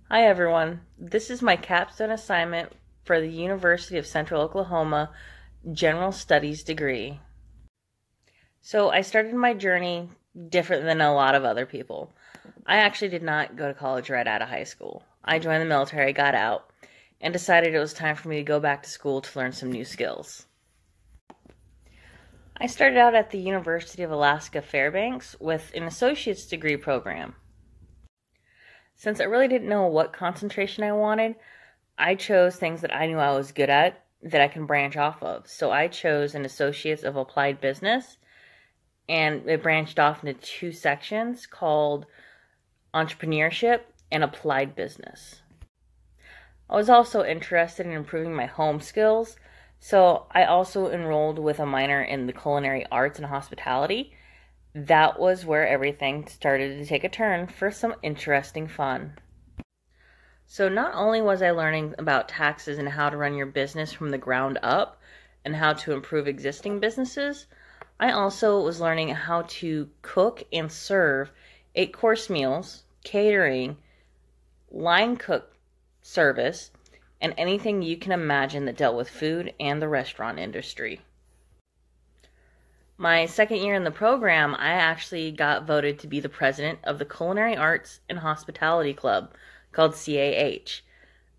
Hi everyone, this is my capstone assignment for the University of Central Oklahoma General Studies degree. So I started my journey different than a lot of other people. I actually did not go to college right out of high school. I joined the military, got out, and decided it was time for me to go back to school to learn some new skills. I started out at the University of Alaska Fairbanks with an associate's degree program. Since I really didn't know what concentration I wanted, I chose things that I knew I was good at that I can branch off of. So I chose an Associates of Applied Business, and it branched off into two sections called Entrepreneurship and Applied Business. I was also interested in improving my home skills, so I also enrolled with a minor in the Culinary Arts and Hospitality. That was where everything started to take a turn for some interesting fun. So not only was I learning about taxes and how to run your business from the ground up and how to improve existing businesses, I also was learning how to cook and serve 8-course meals, catering, line cook service, and anything you can imagine that dealt with food and the restaurant industry. My second year in the program, I actually got voted to be the president of the Culinary Arts and Hospitality Club, called CAH.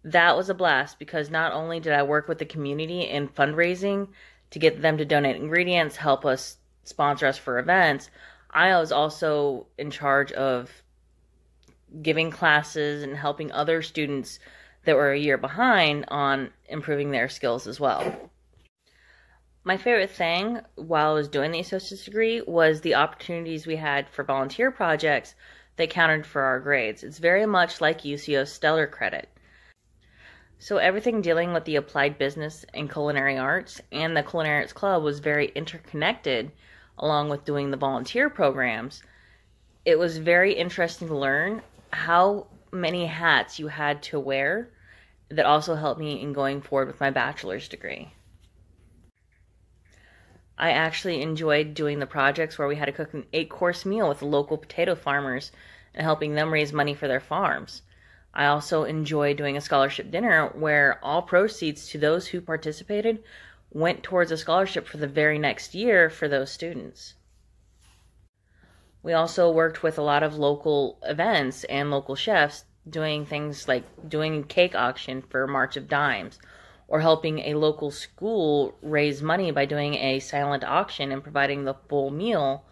That was a blast because not only did I work with the community in fundraising to get them to donate ingredients, help us sponsor us for events, I was also in charge of giving classes and helping other students that were a year behind on improving their skills as well. My favorite thing while I was doing the associate's degree was the opportunities we had for volunteer projects that counted for our grades. It's very much like UCO's Stellar Credit. So everything dealing with the applied business and culinary arts and the Culinary Arts Club was very interconnected along with doing the volunteer programs. It was very interesting to learn how many hats you had to wear that also helped me in going forward with my bachelor's degree. I actually enjoyed doing the projects where we had to cook an 8-course meal with the local potato farmers and helping them raise money for their farms. I also enjoyed doing a scholarship dinner where all proceeds to those who participated went towards a scholarship for the very next year for those students. We also worked with a lot of local events and local chefs doing things like doing a cake auction for March of Dimes, or helping a local school raise money by doing a silent auction and providing the full meal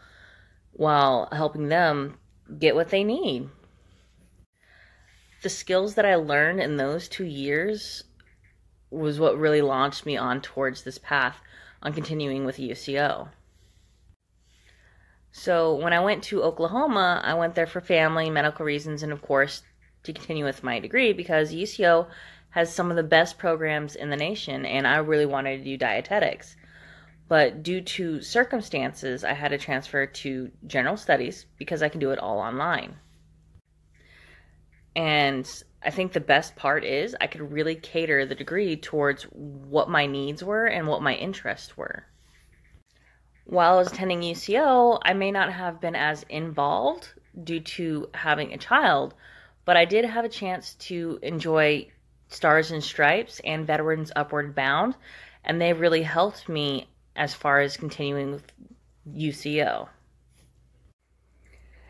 while helping them get what they need. The skills that I learned in those 2 years was what really launched me on towards this path on continuing with UCO. So when I went to Oklahoma, I went there for family, medical reasons, and of course to continue with my degree because UCO has some of the best programs in the nation, and I really wanted to do dietetics. But due to circumstances, I had to transfer to general studies because I can do it all online. And I think the best part is I could really cater the degree towards what my needs were and what my interests were. While I was attending UCO, I may not have been as involved due to having a child, but I did have a chance to enjoy Stars and Stripes and Veterans Upward Bound, and they really helped me as far as continuing with UCO.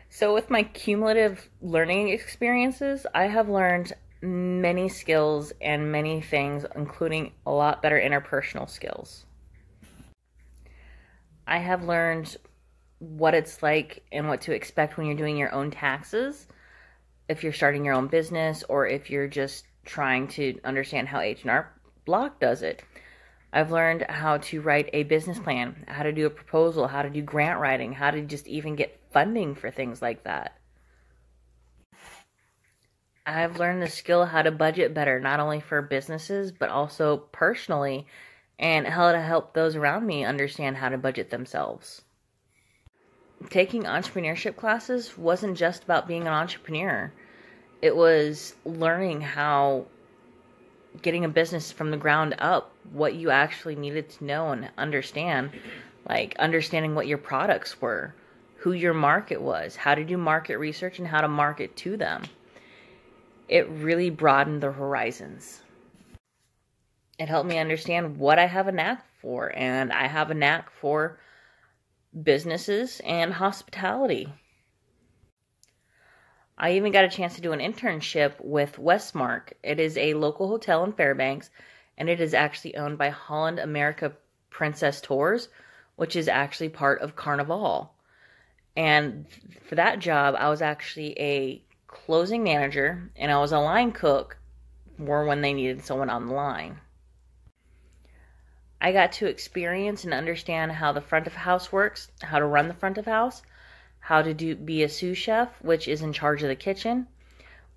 So with my cumulative learning experiences, I have learned many skills and many things, including a lot better interpersonal skills. I have learned what it's like and what to expect when you're doing your own taxes, if you're starting your own business, or if you're just trying to understand how H&R Block does it. I've learned how to write a business plan, how to do a proposal, how to do grant writing, how to just even get funding for things like that. I've learned the skill how to budget better, not only for businesses, but also personally, and how to help those around me understand how to budget themselves. Taking entrepreneurship classes wasn't just about being an entrepreneur. It was learning how getting a business from the ground up, what you actually needed to know and understand, like understanding what your products were, who your market was, how to do market research, and how to market to them. It really broadened the horizons. It helped me understand what I have a knack for, and I have a knack for businesses and hospitality. I even got a chance to do an internship with Westmark. It is a local hotel in Fairbanks, and it is actually owned by Holland America Princess Tours, which is actually part of Carnival. And for that job, I was actually a closing manager, and I was a line cook for when they needed someone on the line. I got to experience and understand how the front of house works, how to run the front of house, how to be a sous chef, which is in charge of the kitchen.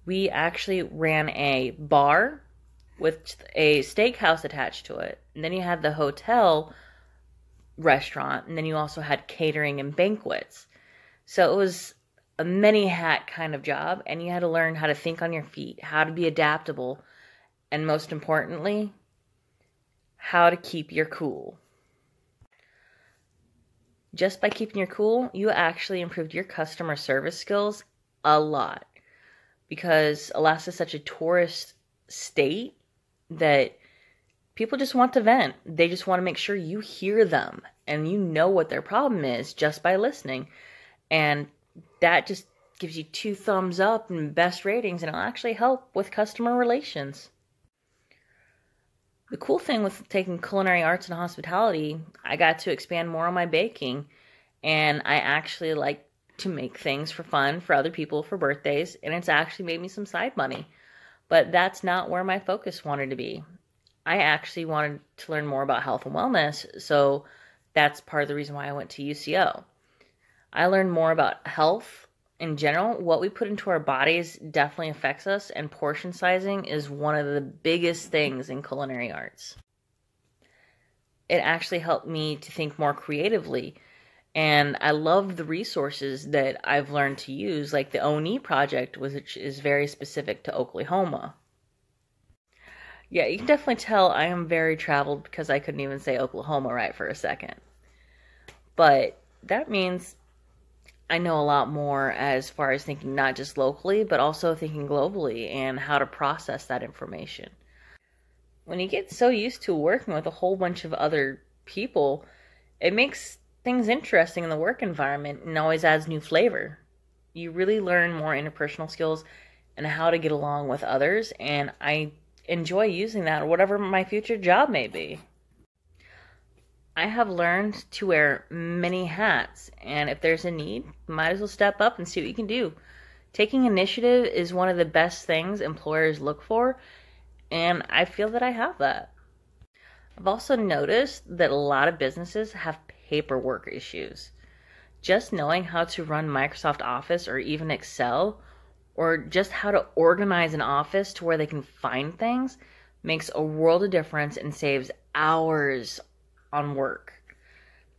We actually ran a bar with a steakhouse attached to it. And then you had the hotel restaurant, and then you also had catering and banquets. So it was a many hat kind of job, and you had to learn how to think on your feet, how to be adaptable, and most importantly, how to keep your cool. Just by keeping your cool, you actually improved your customer service skills a lot, because Alaska is such a tourist state that people just want to vent. They just want to make sure you hear them and you know what their problem is just by listening. And that just gives you 2 thumbs up and best ratings, and it'll actually help with customer relations. The cool thing with taking culinary arts and hospitality, I got to expand more on my baking, and I actually like to make things for fun for other people for birthdays, and it's actually made me some side money. But that's not where my focus wanted to be. I actually wanted to learn more about health and wellness, so that's part of the reason why I went to UCO. I learned more about health in general. What we put into our bodies definitely affects us, and portion sizing is one of the biggest things in culinary arts. It actually helped me to think more creatively, and I love the resources that I've learned to use, like the O&E project, which is very specific to Oklahoma. Yeah, you can definitely tell I am very traveled because I couldn't even say Oklahoma right for a second. But that means I know a lot more as far as thinking not just locally, but also thinking globally and how to process that information. When you get so used to working with a whole bunch of other people, it makes things interesting in the work environment and always adds new flavor. You really learn more interpersonal skills and how to get along with others, and I enjoy using that, whatever my future job may be. I have learned to wear many hats, and if there's a need, might as well step up and see what you can do. Taking initiative is one of the best things employers look for, and I feel that I have that. I've also noticed that a lot of businesses have paperwork issues. Just knowing how to run Microsoft Office or even Excel, or just how to organize an office to where they can find things, makes a world of difference and saves hours on work.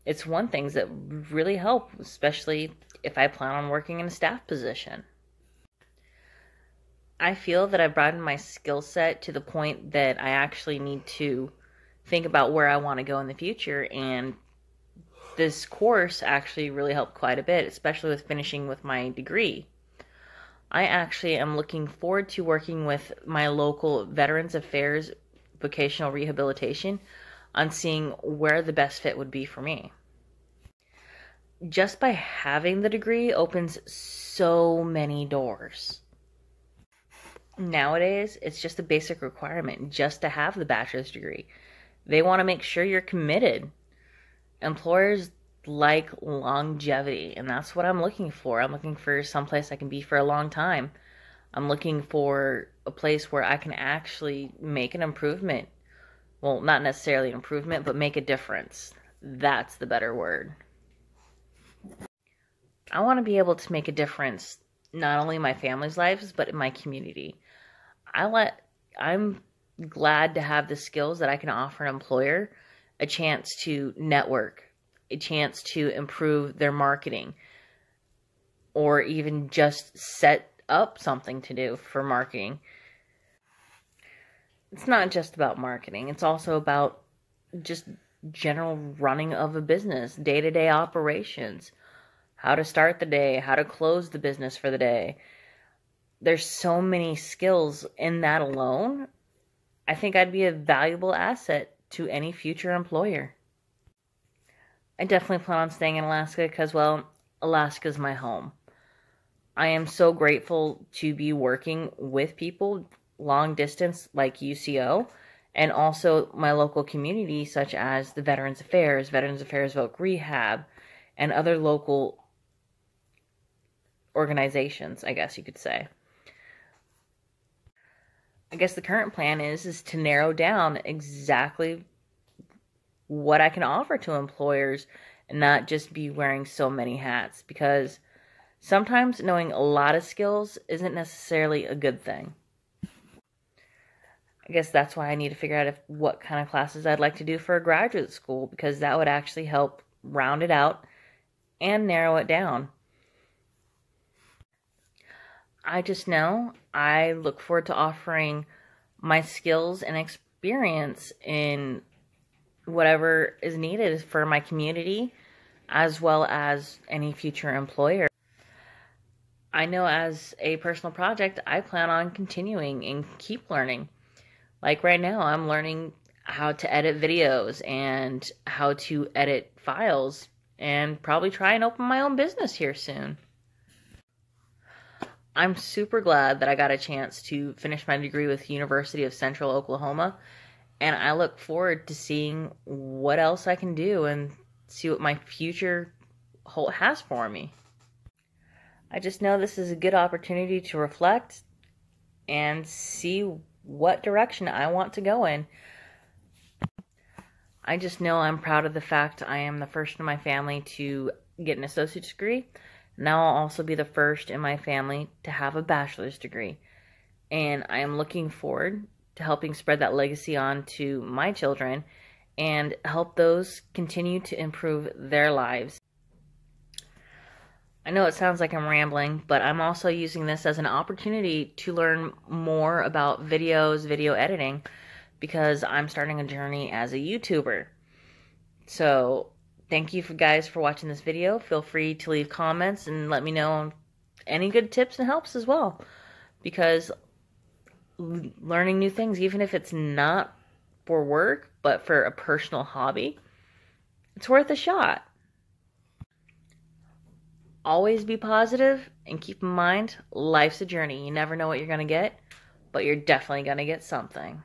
It's one thing that really help, especially if I plan on working in a staff position. I feel that I've broadened my skill set to the point that I actually need to think about where I want to go in the future, and this course actually really helped quite a bit, especially with finishing with my degree. I actually am looking forward to working with my local Veterans Affairs vocational rehabilitation on seeing where the best fit would be for me. Just by having the degree opens so many doors. Nowadays, it's just a basic requirement just to have the bachelor's degree. They want to make sure you're committed. Employers like longevity, and that's what I'm looking for. I'm looking for someplace I can be for a long time. I'm looking for a place where I can actually make an improvement. Well, not necessarily an improvement, but make a difference. That's the better word. I want to be able to make a difference, not only in my family's lives, but in my community. I'm glad to have the skills that I can offer an employer, a chance to network, a chance to improve their marketing, or even just set up something to do for marketing. It's not just about marketing. It's also about just general running of a business, day-to-day operations, how to start the day, how to close the business for the day. there's so many skills in that alone. I think I'd be a valuable asset to any future employer. I definitely plan on staying in Alaska because, well, Alaska's my home. I am so grateful to be working with people long distance like UCO, and also my local community such as the Veterans Affairs Voc Rehab, and other local organizations, I guess you could say. I guess the current plan is to narrow down exactly what I can offer to employers and not just be wearing so many hats, because sometimes knowing a lot of skills isn't necessarily a good thing. I guess that's why I need to figure out what kind of classes I'd like to do for a graduate school, because that would actually help round it out and narrow it down. I just know I look forward to offering my skills and experience in whatever is needed for my community, as well as any future employer. I know as a personal project, I plan on continuing and keep learning. Like right now, I'm learning how to edit videos and how to edit files, and probably try and open my own business here soon. I'm super glad that I got a chance to finish my degree with University of Central Oklahoma, and I look forward to seeing what else I can do and see what my future has for me. I just know this is a good opportunity to reflect and see what direction I want to go in. I just know I'm proud of the fact I am the first in my family to get an associate's degree. Now I'll also be the first in my family to have a bachelor's degree. And I am looking forward to helping spread that legacy on to my children and help those continue to improve their lives. I know it sounds like I'm rambling, but I'm also using this as an opportunity to learn more about video editing, because I'm starting a journey as a YouTuber. So thank you guys for watching this video. Feel free to leave comments and let me know any good tips and helps as well, because learning new things, even if it's not for work but for a personal hobby, it's worth a shot. Always be positive and keep in mind, life's a journey. You never know what you're going to get, but you're definitely going to get something.